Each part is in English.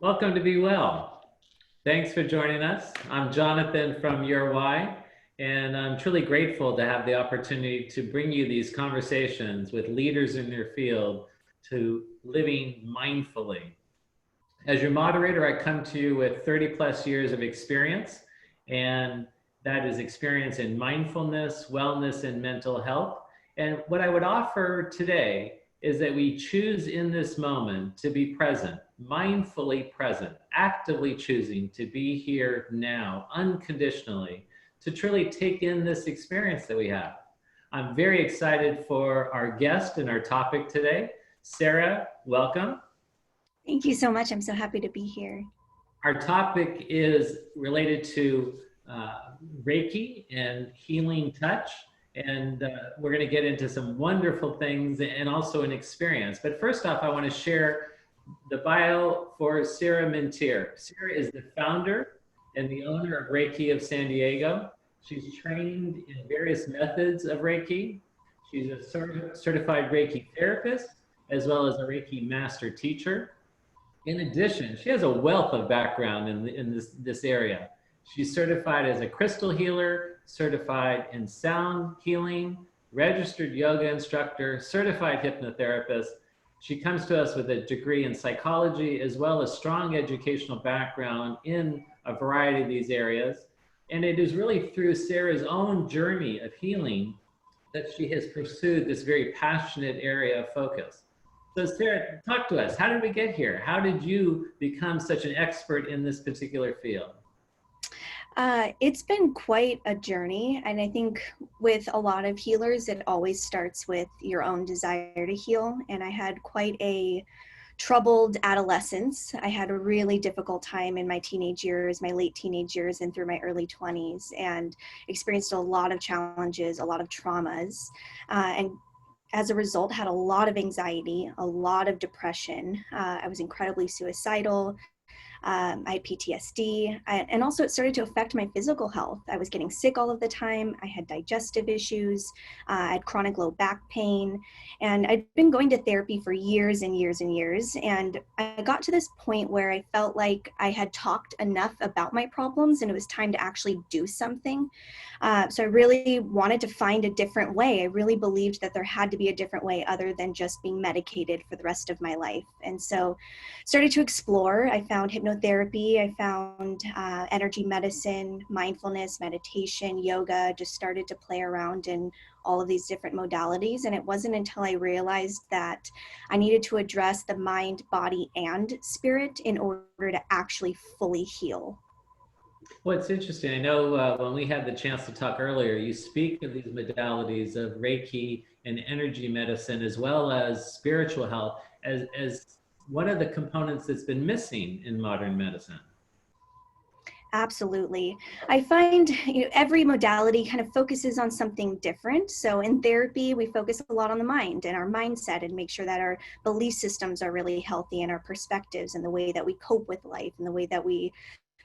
Welcome to Be Well. Thanks for joining us. I'm Jonathan from Your Why, and I'm truly grateful to have the opportunity to bring you these conversations with leaders in their field to living mindfully. As your moderator, I come to you with 30 plus years of experience, and that is experience in mindfulness, wellness, and mental health. And what I would offer today is that we choose in this moment to be present, mindfully present, actively choosing to be here now, unconditionally, to truly take in this experience that we have. I'm very excited for our guest and our topic today. Sarah, welcome. Thank you so much. I'm so happy to be here. Our topic is related to Reiki and healing touch. And we're going to get into some wonderful things and also an experience. But first off, I want to share the bio for Sarah Mintier. Sarah is the founder and the owner of Reiki of San Diego. She's trained in various methods of Reiki. She's a certified Reiki therapist, as well as a Reiki master teacher. In addition, she has a wealth of background in this area. She's certified as a crystal healer, certified in sound healing, registered yoga instructor, certified hypnotherapist. She comes to us with a degree in psychology as well as strong educational background in a variety of these areas. And it is really through Sarah's own journey of healing that she has pursued this very passionate area of focus. So Sarah, talk to us. How did we get here? How did you become such an expert in this particular field? It's been quite a journey. And I think with a lot of healers, it always starts with your own desire to heal. And I had quite a troubled adolescence. I had a really difficult time in my teenage years, my late teenage years, and through my early 20s, and experienced a lot of challenges, a lot of traumas. And as a result, had a lot of anxiety, a lot of depression. I was incredibly suicidal. I had PTSD, and also it started to affect my physical health. I was getting sick all of the time. I had digestive issues. I had chronic low back pain, and I'd been going to therapy for years and years and years. And I got to this point where I felt like I had talked enough about my problems and it was time to actually do something. So I really wanted to find a different way. I really believed that there had to be a different way other than just being medicated for the rest of my life. And so started to explore. I found hypnotherapy. I found energy medicine, mindfulness, meditation, yoga, just started to play around in all of these different modalities. And it wasn't until I realized that I needed to address the mind, body, and spirit in order to actually fully heal. Well, it's interesting. I know when we had the chance to talk earlier, you speak of these modalities of Reiki and energy medicine, as well as spiritual health, as one of the components that's been missing in modern medicine. Absolutely. I find every modality kind of focuses on something different. So in therapy, we focus a lot on the mind and our mindset and make sure that our belief systems are really healthy and our perspectives and the way that we cope with life and the way that we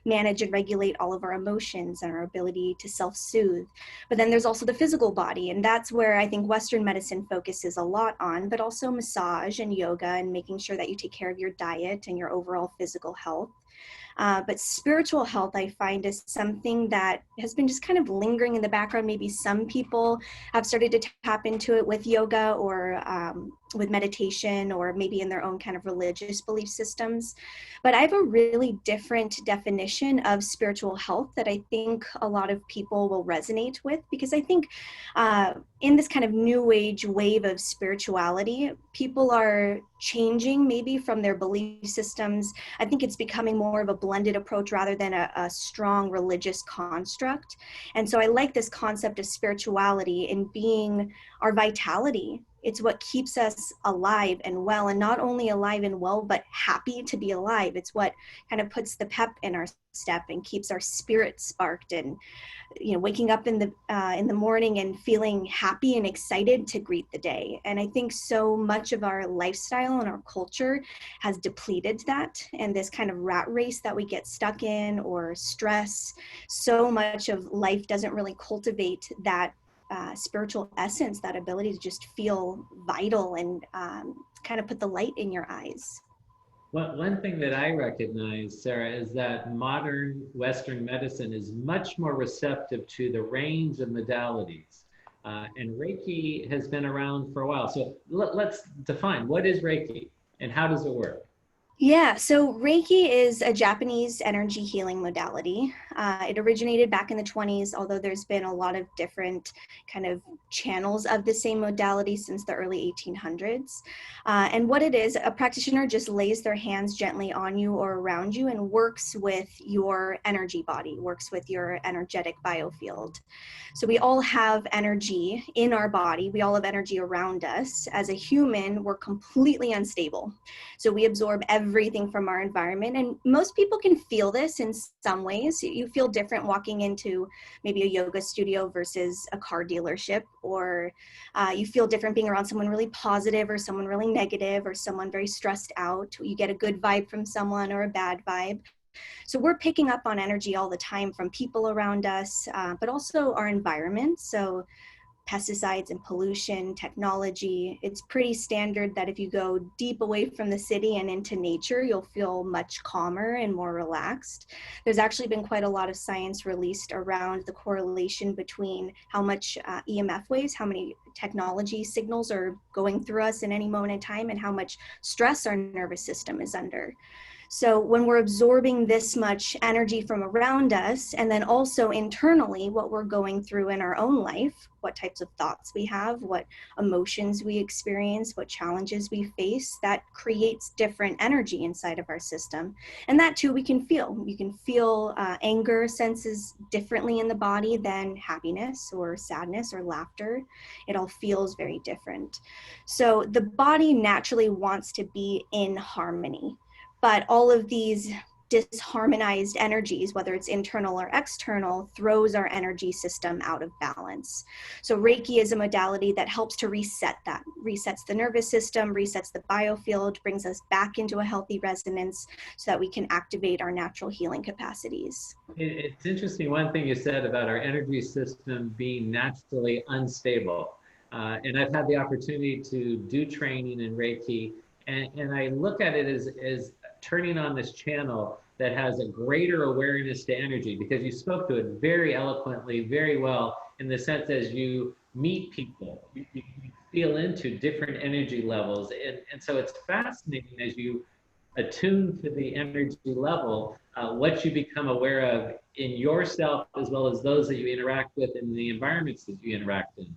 manage and regulate all of our emotions and our ability to self-soothe. But then there's also the physical body, and that's where I think Western medicine focuses a lot on, but also massage and yoga and making sure that you take care of your diet and your overall physical health. But spiritual health, I find, is something that has been just kind of lingering in the background. Maybe some people have started to tap into it with yoga or with meditation or maybe in their own kind of religious belief systems. But I have a really different definition of spiritual health that I think a lot of people will resonate with, because I think in this kind of new age wave of spirituality, people are changing maybe from their belief systems. I think it's becoming more of a blended approach rather than a strong religious construct. And so I like this concept of spirituality in being our vitality. It's what keeps us alive and well, and not only alive and well, but happy to be alive. It's what kind of puts the pep in our step and keeps our spirit sparked, and waking up in the morning and feeling happy and excited to greet the day. And I think so much of our lifestyle and our culture has depleted that, and this kind of rat race that we get stuck in, or stress. So much of life doesn't really cultivate that spiritual essence, that ability to just feel vital and kind of put the light in your eyes. One thing that I recognize, Sarah, is that modern Western medicine is much more receptive to the range of modalities. And Reiki has been around for a while. So let's define what is Reiki and how does it work? Yeah, so Reiki is a Japanese energy healing modality. It originated back in the 20s, although there's been a lot of different kind of channels of the same modality since the early 1800s. And what it is, a practitioner just lays their hands gently on you or around you and works with your energy body, works with your energetic biofield. So we all have energy in our body, we all have energy around us. As a human, we're completely unstable. So we absorb everything from our environment. And most people can feel this in some ways. You feel different walking into maybe a yoga studio versus a car dealership, or you feel different being around someone really positive or someone really negative or someone very stressed out. You get a good vibe from someone or a bad vibe. So we're picking up on energy all the time from people around us, but also our environment. So pesticides and pollution, technology. It's pretty standard that if you go deep away from the city and into nature, you'll feel much calmer and more relaxed. There's actually been quite a lot of science released around the correlation between how much EMF waves, how many technology signals are going through us in any moment in time, and how much stress our nervous system is under. So when we're absorbing this much energy from around us, and then also internally what we're going through in our own life, what types of thoughts we have, what emotions we experience, what challenges we face, that creates different energy inside of our system. And that too we can feel. You can feel anger senses differently in the body than happiness or sadness or laughter. It all feels very different. So the body naturally wants to be in harmony. But all of these disharmonized energies, whether it's internal or external, throws our energy system out of balance. So Reiki is a modality that helps to reset that, resets the nervous system, resets the biofield, brings us back into a healthy resonance so that we can activate our natural healing capacities. It's interesting, one thing you said about our energy system being naturally unstable. And I've had the opportunity to do training in Reiki, and I look at it as turning on this channel that has a greater awareness to energy, because you spoke to it very eloquently, very well, in the sense as you meet people, you feel into different energy levels. And so it's fascinating as you attune to the energy level, what you become aware of in yourself as well as those that you interact with in the environments that you interact in.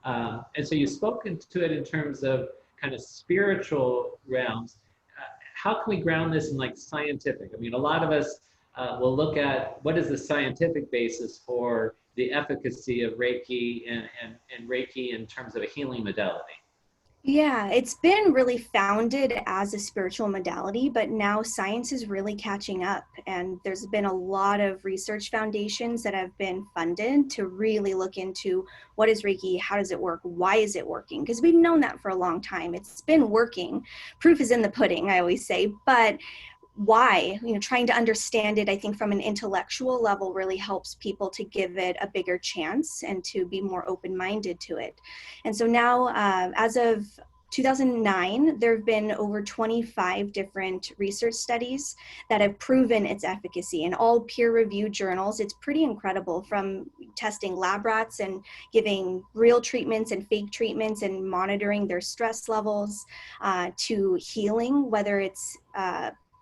And so you've spoken to it in terms of kind of spiritual realms. How can we ground this in like scientific? I mean, a lot of us will look at what is the scientific basis for the efficacy of Reiki and Reiki in terms of a healing modality. Yeah, it's been really founded as a spiritual modality, but now science is really catching up. And there's been a lot of research foundations that have been funded to really look into what is Reiki, how does it work, why is it working? Because we've known that for a long time. It's been working. Proof is in the pudding, I always say. But why, trying to understand it, I think from an intellectual level really helps people to give it a bigger chance and to be more open-minded to it. And so now, as of 2009, there have been over 25 different research studies that have proven its efficacy in all peer-reviewed journals. It's pretty incredible, from testing lab rats and giving real treatments and fake treatments and monitoring their stress levels, to healing, whether it's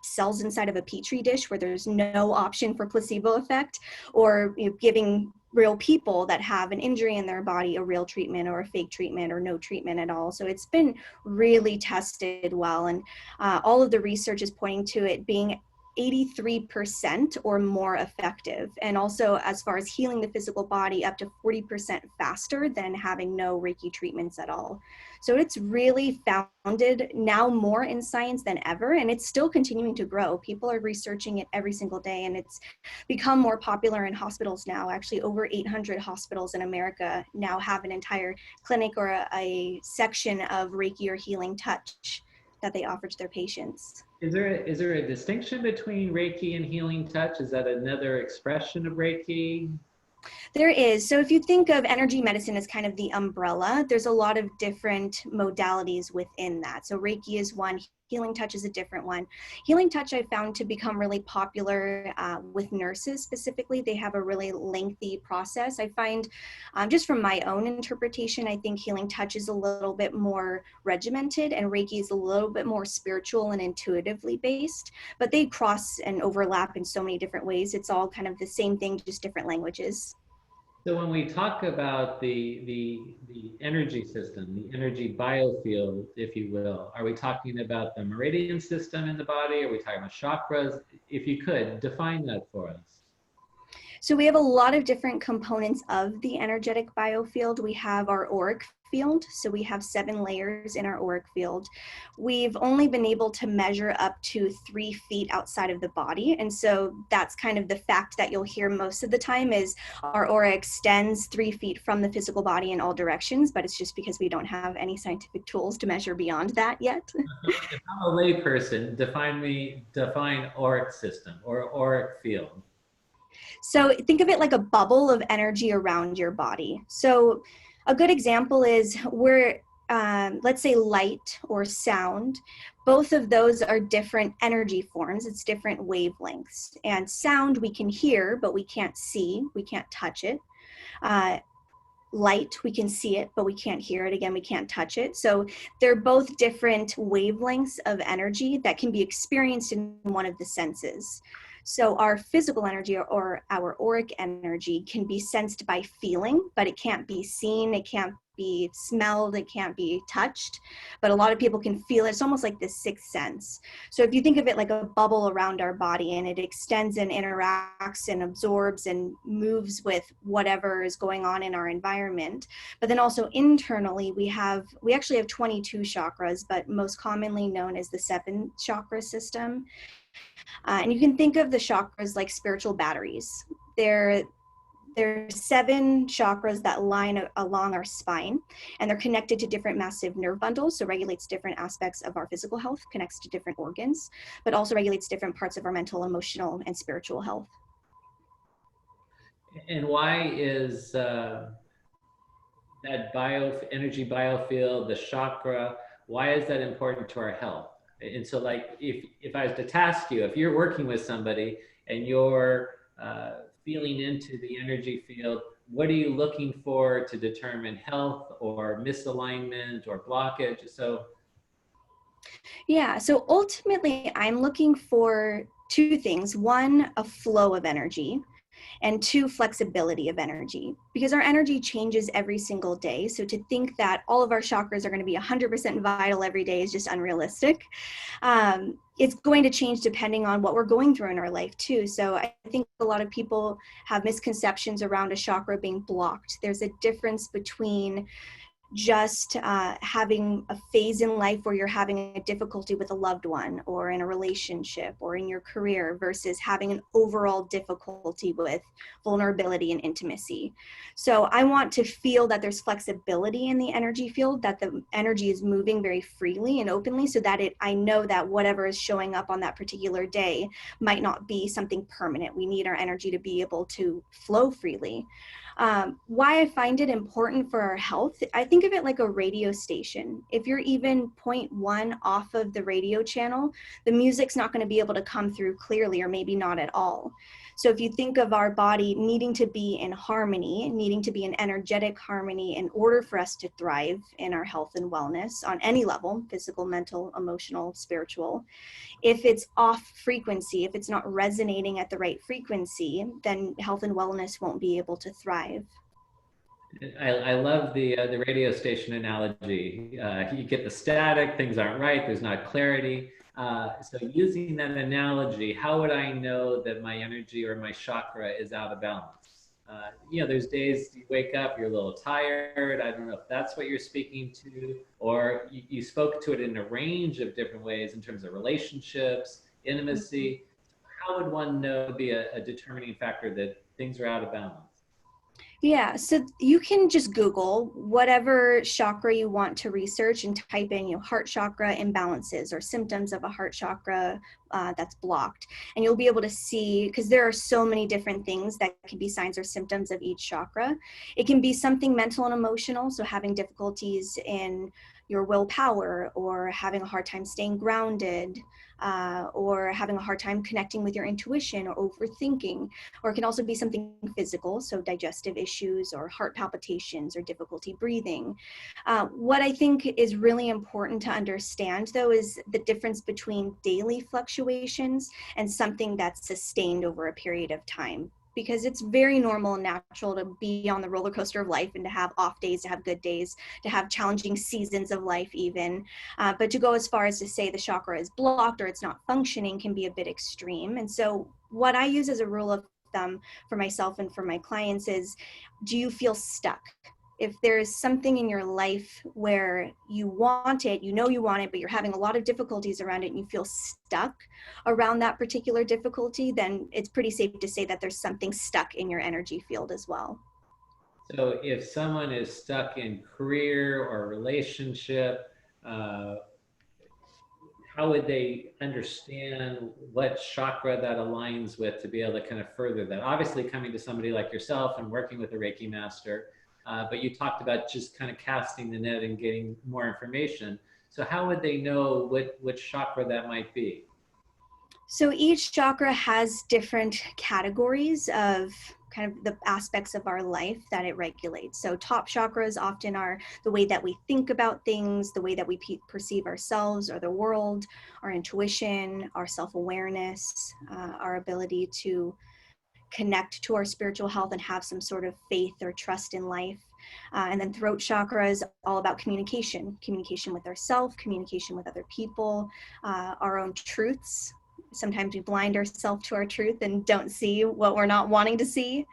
cells inside of a petri dish where there's no option for placebo effect, or giving real people that have an injury in their body a real treatment or a fake treatment or no treatment at all. So it's been really tested well, and all of the research is pointing to it being 83% or more effective, and also as far as healing the physical body up to 40% faster than having no Reiki treatments at all. So it's really founded now more in science than ever, and it's still continuing to grow. People are researching it every single day, and it's become more popular in hospitals now. Actually, over 800 hospitals in America now have an entire clinic or a section of Reiki or healing touch that they offer to their patients. Is there a distinction between Reiki and healing touch? Is that another expression of Reiki? There is. So if you think of energy medicine as kind of the umbrella, there's a lot of different modalities within that. So Reiki is one, Healing touch is a different one. Healing touch I found to become really popular with nurses specifically. They have a really lengthy process. I find just from my own interpretation, I think healing touch is a little bit more regimented and Reiki is a little bit more spiritual and intuitively based, but they cross and overlap in so many different ways. It's all kind of the same thing, just different languages. So when we talk about the energy system, the energy biofield, if you will, are we talking about the meridian system in the body? Are we talking about chakras? If you could define that for us. So we have a lot of different components of the energetic biofield. We have our auric field. So we have 7 layers in our auric field. We've only been able to measure up to 3 feet outside of the body. And so that's kind of the fact that you'll hear most of the time is our aura extends 3 feet from the physical body in all directions, but it's just because we don't have any scientific tools to measure beyond that yet. If I'm a lay person, define auric system or auric field. So think of it like a bubble of energy around your body. So a good example is let's say light or sound. Both of those are different energy forms. It's different wavelengths. And sound we can hear, but we can't see. We can't touch it. Light, we can see it, but we can't hear it. Again, we can't touch it. So they're both different wavelengths of energy that can be experienced in one of the senses. So our physical energy or our auric energy can be sensed by feeling, but it can't be seen, it can't be smelled, it can't be touched, but a lot of people can feel it. It's almost like this sixth sense. So if you think of it like a bubble around our body and it extends and interacts and absorbs and moves with whatever is going on in our environment, but then also internally we actually have 22 chakras, but most commonly known as the 7 chakra system. And you can think of the chakras like spiritual batteries. There are 7 chakras that line along our spine, and they're connected to different massive nerve bundles, so regulates different aspects of our physical health, connects to different organs, but also regulates different parts of our mental, emotional, and spiritual health. And why is that energy biofield, the chakra, why is that important to our health? And so like, if I was to task you, if you're working with somebody and you're feeling into the energy field, what are you looking for to determine health or misalignment or blockage? So ultimately I'm looking for 2 things. 1, a flow of energy, and 2, flexibility of energy, because our energy changes every single day. So to think that all of our chakras are going to be 100% vital every day is just unrealistic. It's going to change depending on what we're going through in our life too. So I think a lot of people have misconceptions around a chakra being blocked. There's a difference between just having a phase in life where you're having a difficulty with a loved one or in a relationship or in your career versus having an overall difficulty with vulnerability and intimacy. So I want to feel that there's flexibility in the energy field, that the energy is moving very freely and openly, so that I know that whatever is showing up on that particular day might not be something permanent. We need our energy to be able to flow freely. Why I find it important for our health, I think of it like a radio station. If you're even 0.1 off of the radio channel, the music's not going to be able to come through clearly, or maybe not at all. So if you think of our body needing to be in harmony, needing to be in energetic harmony in order for us to thrive in our health and wellness on any level, physical, mental, emotional, spiritual, if it's off frequency, if it's not resonating at the right frequency, then health and wellness won't be able to thrive. I love the radio station analogy. You get the static, things aren't right, there's not clarity. So using that analogy, how would I know that my energy or my chakra is out of balance? There's days you wake up, you're a little tired. I don't know if that's what you're speaking to, or you spoke to it in a range of different ways in terms of relationships, intimacy. How would one know be a determining factor that things are out of balance? Yeah, so you can just Google whatever chakra you want to research and type in, heart chakra imbalances or symptoms of a heart chakra that's blocked. And you'll be able to see, because there are so many different things that can be signs or symptoms of each chakra. It can be something mental and emotional, so having difficulties in your willpower, or having a hard time staying grounded, or having a hard time connecting with your intuition, or overthinking. Or it can also be something physical, so digestive issues or heart palpitations or difficulty breathing. What I think is really important to understand, though, is the difference between daily fluctuations and something that's sustained over a period of time. Because it's very normal and natural to be on the roller coaster of life and to have off days, to have good days, to have challenging seasons of life even. But to go as far as to say the chakra is blocked or it's not functioning can be a bit extreme. And so what I use as a rule of thumb for myself and for my clients is, do you feel stuck? If there's something in your life where you want it, you know you want it, but you're having a lot of difficulties around it and you feel stuck around that particular difficulty, then it's pretty safe to say that there's something stuck in your energy field as well. So if someone is stuck in career or relationship, uh, how would they understand what chakra that aligns with to be able to kind of further that? Obviously, coming to somebody like yourself and working with a Reiki master, but you talked about just kind of casting the net and getting more information. So how would they know which chakra that might be? So each chakra has different categories of kind of the aspects of our life that it regulates. So top chakras often are the way that we think about things, the way that we perceive ourselves or the world, our intuition, our self-awareness, our ability to connect to our spiritual health and have some sort of faith or trust in life. And then throat chakra is all about communication with ourselves, communication with other people, our own truths. Sometimes we blind ourselves to our truth and don't see what we're not wanting to see.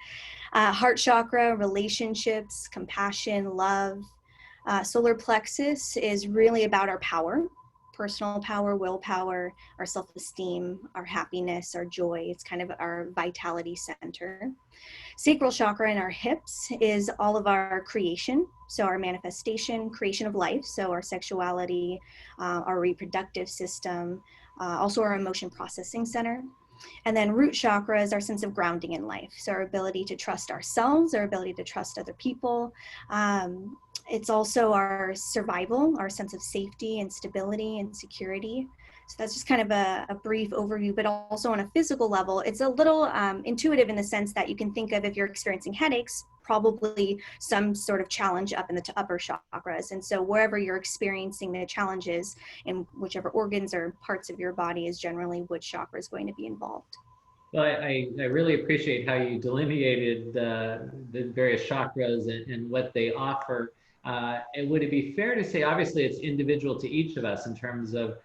Heart chakra, relationships, compassion, love. Solar plexus is really about our power, personal power, willpower, our self-esteem, our happiness, our joy. It's kind of our vitality center. Sacral chakra in our hips is all of our creation. So our manifestation, creation of life. So our sexuality, our reproductive system, also our emotion processing center. And then root chakra is our sense of grounding in life. So our ability to trust ourselves, our ability to trust other people. It's also our survival, our sense of safety and stability and security. So that's just kind of a brief overview, but also on a physical level, it's a little intuitive in the sense that you can think of, if you're experiencing headaches, probably some sort of challenge up in the upper chakras. And so wherever you're experiencing the challenges in whichever organs or parts of your body is generally which chakra is going to be involved. Well, I really appreciate how you delineated the various chakras and what they offer. And would it be fair to say, obviously it's individual to each of us in terms of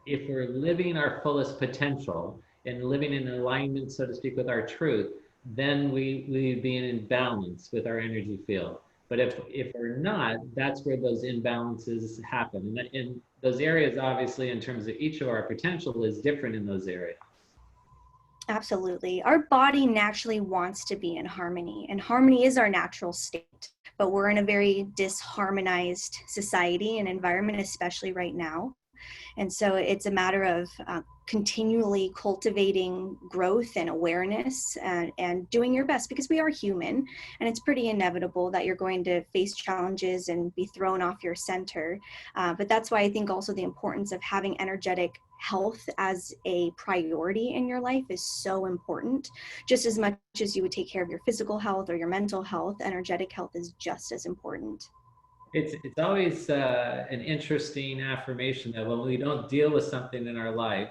if we're living our fullest potential and living in alignment, so to speak, with our truth, then we'd be in balance with our energy field. But if we're not, that's where those imbalances happen. And those areas, obviously, in terms of each of our potential, is different in those areas. Absolutely. Our body naturally wants to be in harmony, and harmony is our natural state. But we're in a very disharmonized society and environment, especially right now. And so it's a matter of continually cultivating growth and awareness and doing your best, because we are human and it's pretty inevitable that you're going to face challenges and be thrown off your center. But that's why I think also the importance of having energetic health as a priority in your life is so important. Just as much as you would take care of your physical health or your mental health, energetic health is just as important. It's always an interesting affirmation that when we don't deal with something in our life,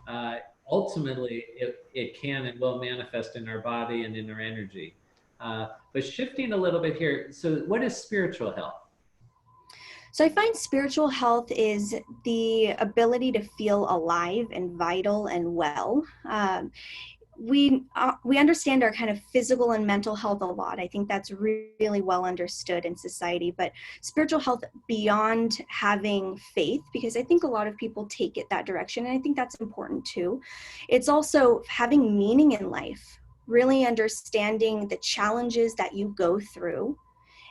uh, ultimately it can and will manifest in our body and in our energy. But shifting a little bit here, so what is spiritual health? So I find spiritual health is the ability to feel alive and vital and well. We understand our kind of physical and mental health a lot. I think that's really well understood in society, but spiritual health beyond having faith, because I think a lot of people take it that direction, and I think that's important too. It's also having meaning in life, really understanding the challenges that you go through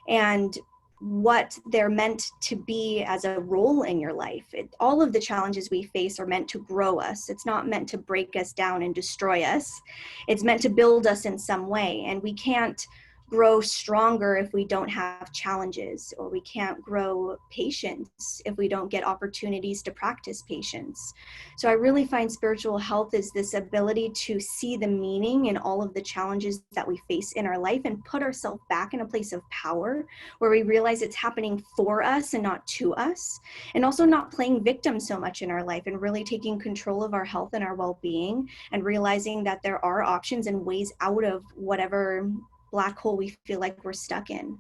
and what they're meant to be as a role in your life. All of the challenges we face are meant to grow us. It's not meant to break us down and destroy us. It's meant to build us in some way. And we can't grow stronger if we don't have challenges, or we can't grow patience if we don't get opportunities to practice patience. So I really find spiritual health is this ability to see the meaning in all of the challenges that we face in our life and put ourselves back in a place of power where we realize it's happening for us and not to us, and also not playing victim so much in our life and really taking control of our health and our well-being, and realizing that there are options and ways out of whatever black hole we feel like we're stuck in.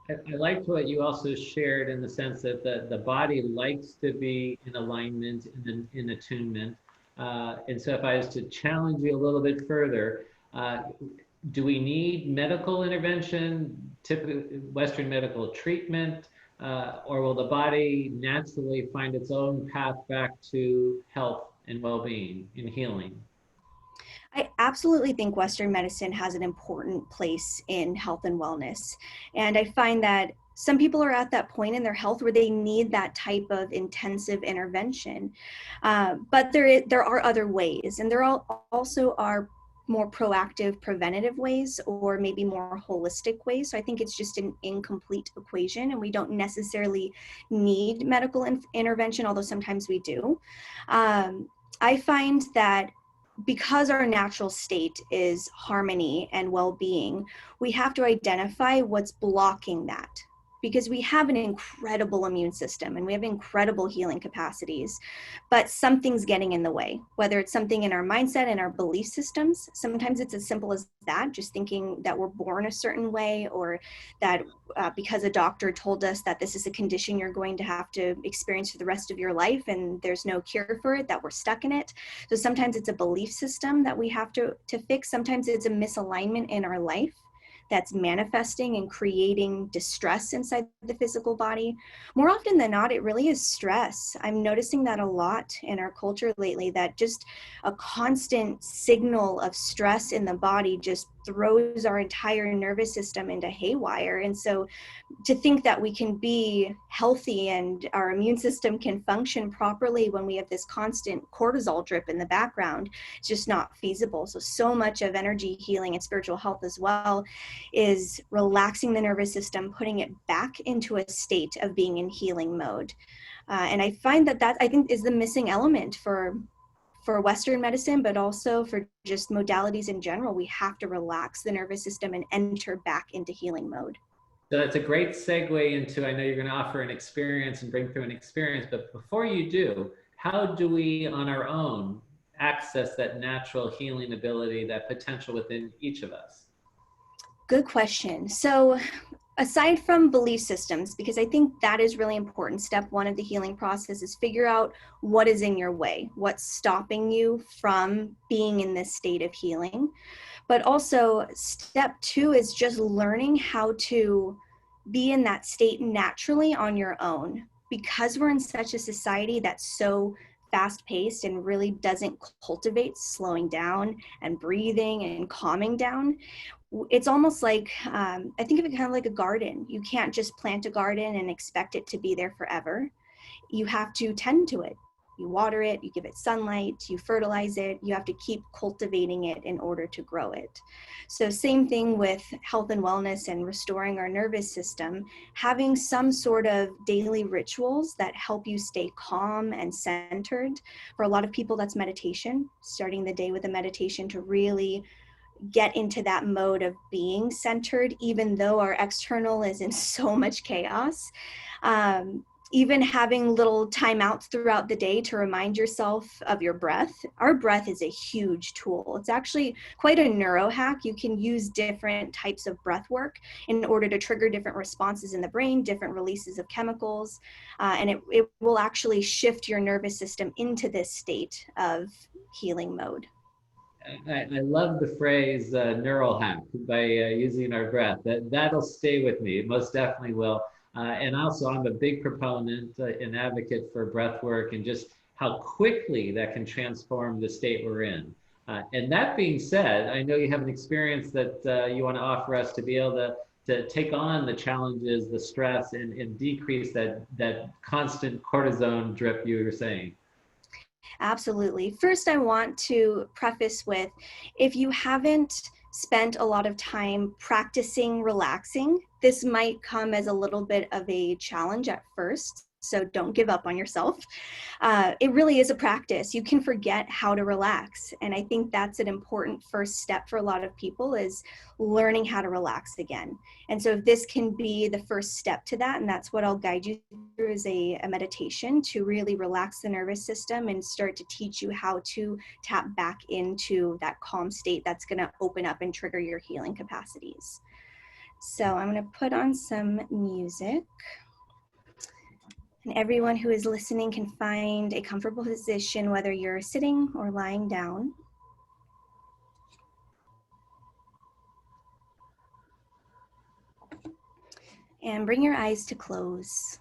I liked what you also shared in the sense that the body likes to be in alignment and in attunement. And so if I was to challenge you a little bit further, do we need medical intervention, typically Western medical treatment, or will the body naturally find its own path back to health and well-being and healing? I absolutely think Western medicine has an important place in health and wellness. And I find that some people are at that point in their health where they need that type of intensive intervention. But there are other ways, and also are more proactive, preventative ways, or maybe more holistic ways. So I think it's just an incomplete equation, and we don't necessarily need medical intervention, although sometimes we do. I find that because our natural state is harmony and well-being, we have to identify what's blocking that, because we have an incredible immune system and we have incredible healing capacities, but something's getting in the way, whether it's something in our mindset and our belief systems. Sometimes it's as simple as that, just thinking that we're born a certain way, or that because a doctor told us that this is a condition you're going to have to experience for the rest of your life and there's no cure for it, that we're stuck in it. So sometimes it's a belief system that we have to fix. Sometimes it's a misalignment in our life that's manifesting and creating distress inside the physical body. More often than not, it really is stress. I'm noticing that a lot in our culture lately, that just a constant signal of stress in the body just throws our entire nervous system into haywire. And so to think that we can be healthy and our immune system can function properly when we have this constant cortisol drip in the background, it's just not feasible. So much of energy healing and spiritual health as well is relaxing the nervous system, putting it back into a state of being in healing mode. And I find that I think is the missing element for Western medicine, but also for just modalities in general. We have to relax the nervous system and enter back into healing mode. So that's a great segue into, I know you're going to offer an experience and bring through an experience, but before you do, how do we on our own access that natural healing ability, that potential within each of us? Good question. So aside from belief systems, because I think that is really important, step one of the healing process is figure out what is in your way, what's stopping you from being in this state of healing. But also step two is just learning how to be in that state naturally on your own. Because we're in such a society that's so fast paced and really doesn't cultivate slowing down and breathing and calming down, it's almost like, I think of it kind of like a garden. You can't just plant a garden and expect it to be there forever. You have to tend to it. You water it, you give it sunlight, you fertilize it, you have to keep cultivating it in order to grow it. So same thing with health and wellness and restoring our nervous system, having some sort of daily rituals that help you stay calm and centered. For a lot of people, that's meditation, starting the day with a meditation to really get into that mode of being centered, even though our external is in so much chaos. Even having little timeouts throughout the day to remind yourself of your breath. Our breath is a huge tool. It's actually quite a neuro hack. You can use different types of breath work in order to trigger different responses in the brain, different releases of chemicals, and it will actually shift your nervous system into this state of healing mode. I love the phrase neural hack by using our breath. That'll stay with me. It most definitely will. And also, I'm a big proponent and advocate for breath work and just how quickly that can transform the state we're in. And that being said, I know you have an experience that you want to offer us to be able to take on the challenges, the stress, and decrease that constant cortisone drip you were saying. Absolutely. First, I want to preface with, if you haven't spent a lot of time practicing relaxing, this might come as a little bit of a challenge at first. So don't give up on yourself. It really is a practice. You can forget how to relax. And I think that's an important first step for a lot of people, is learning how to relax again. And so if this can be the first step to that, and that's what I'll guide you through, is a meditation to really relax the nervous system and start to teach you how to tap back into that calm state that's going to open up and trigger your healing capacities. So I'm going to put on some music. And everyone who is listening can find a comfortable position, whether you're sitting or lying down. And bring your eyes to close.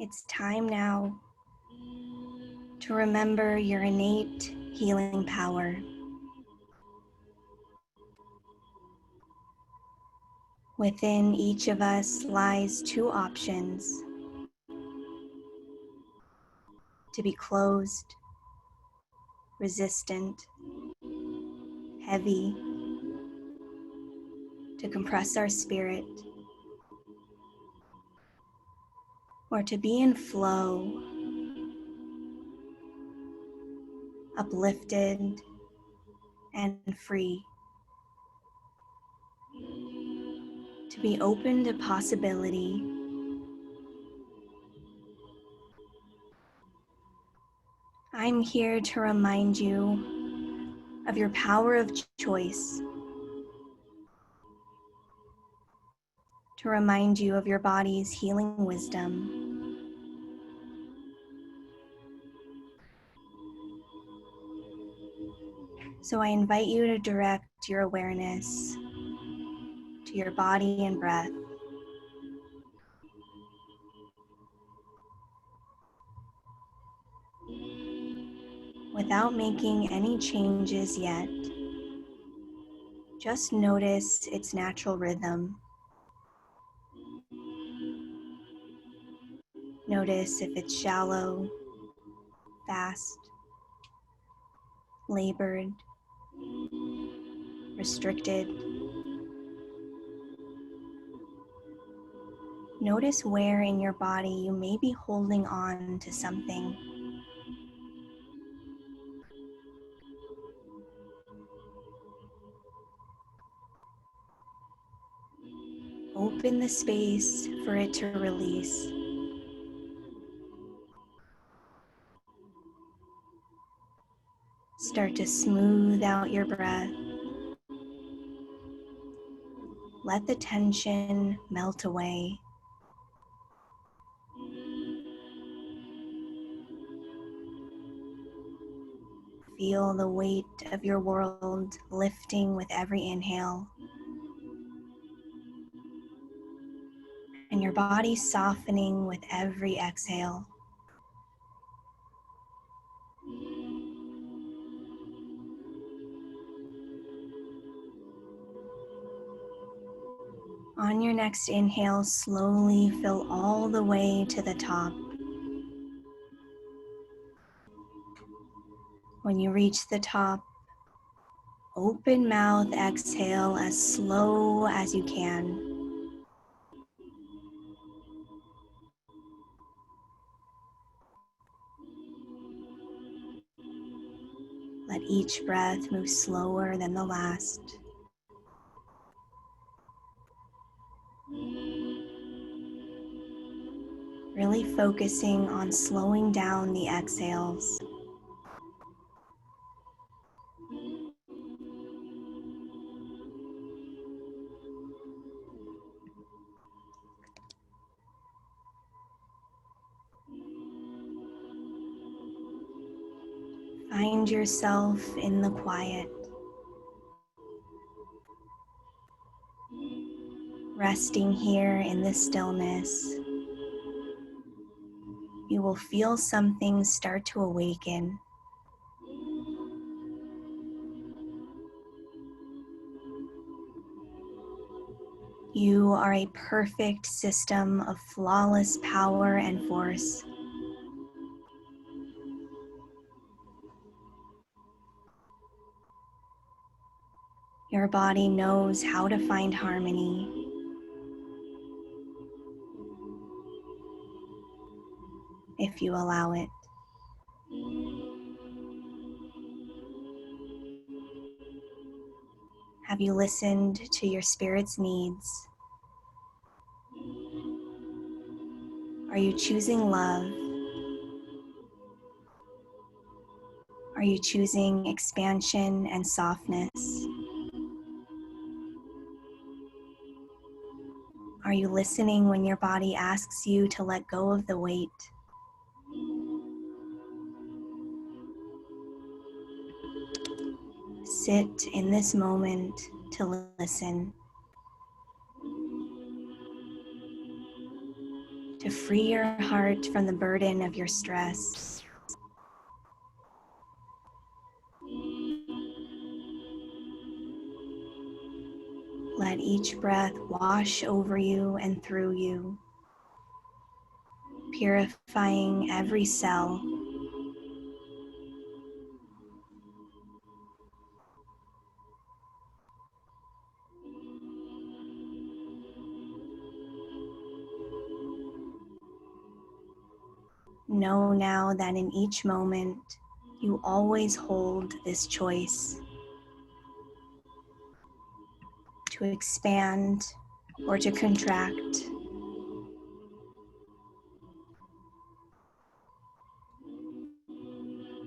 It's time now to remember your innate healing power. Within each of us lies two options: to be closed, resistant, heavy, to compress our spirit, or to be in flow, uplifted and free, to be open to possibility. I'm here to remind you of your power of choice, to remind you of your body's healing wisdom. So I invite you to direct your awareness to your body and breath. Without making any changes yet, just notice its natural rhythm. Notice if it's shallow, fast, labored, restricted. Notice where in your body you may be holding on to something. Open the space for it to release. Start to smooth out your breath. Let the tension melt away. Feel the weight of your world lifting with every inhale, and your body softening with every exhale. On your next inhale, slowly fill all the way to the top. When you reach the top, open mouth, exhale as slow as you can. Let each breath move slower than the last. Really focusing on slowing down the exhales. Find yourself in the quiet, resting here in the stillness. you will feel something start to awaken. You are a perfect system of flawless power and force. Your body knows how to find harmony. If you allow it. Have you listened to your spirit's needs? Are you choosing love? Are you choosing expansion and softness? Are you listening when your body asks you to let go of the weight? Sit in this moment to listen, to free your heart from the burden of your stress. Let each breath wash over you and through you, purifying every cell. Know now that in each moment, you always hold this choice to expand or to contract.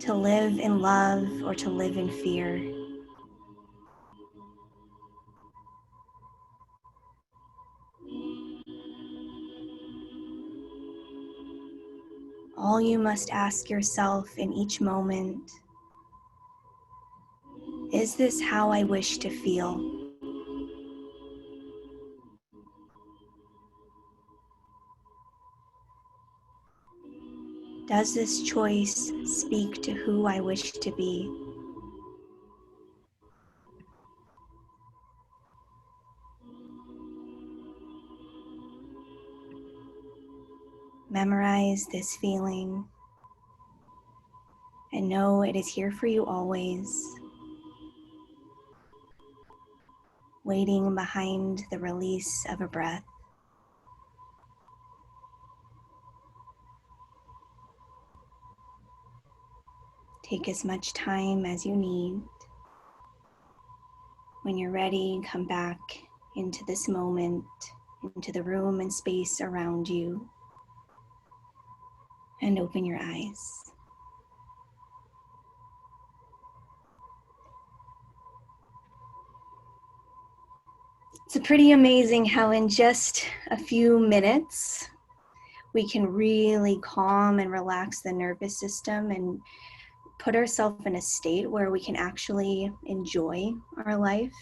To live in love or to live in fear. All you must ask yourself in each moment, is this how I wish to feel? Does this choice speak to who I wish to be? Memorize this feeling and know it is here for you always, waiting behind the release of a breath. Take as much time as you need. When you're ready, come back into this moment, into the room and space around you, and open your eyes. It's pretty amazing how in just a few minutes, we can really calm and relax the nervous system and put ourselves in a state where we can actually enjoy our life.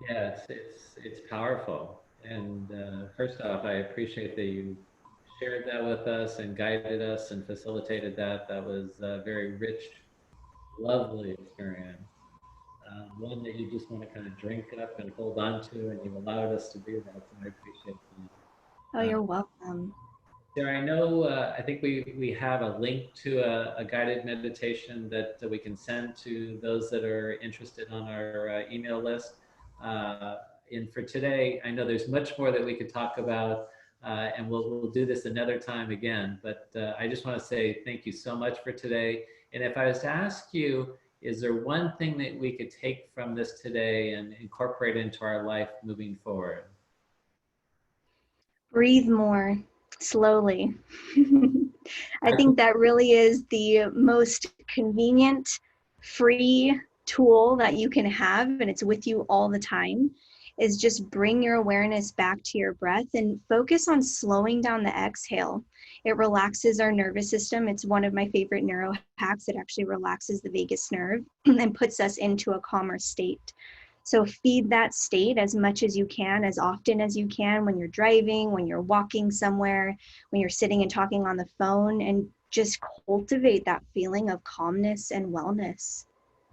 Yeah, it's powerful. And first off, I appreciate that you shared that with us and guided us and facilitated that. That was a very rich, lovely experience. One that you just want to kind of drink up and hold on to, and you've allowed us to do that. So I appreciate Oh, that. you're welcome. Sarah, I know, I think we have a link to a guided meditation that we can send to those that are interested on our email list. Uh, and for today, I know there's much more that we could talk about, and we'll do this another time again. But I just want to say thank you so much for today. And if I was to ask you, is there one thing that we could take from this today and incorporate into our life moving forward? Breathe more slowly. I think that really is the most convenient, free tool that you can have, and it's with you all the time, is just bring your awareness back to your breath and focus on slowing down the exhale. It relaxes our nervous system. It's one of my favorite neuro hacks. It actually relaxes the vagus nerve and puts us into a calmer state. So feed that state as much as you can, as often as you can, when you're driving, when you're walking somewhere, when you're sitting and talking on the phone, and just cultivate that feeling of calmness and wellness.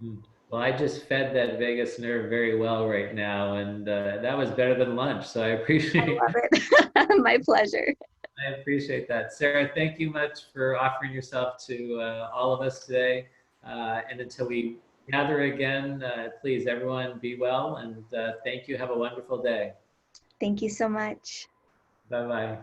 Mm. Well, I just fed that vagus nerve very well right now, and that was better than lunch. So I I appreciate love it. My pleasure. I appreciate that, Sarah. Thank you much for offering yourself to all of us today. And until we gather again, please, everyone, be well, and thank you. Have a wonderful day. Thank you so much. Bye bye.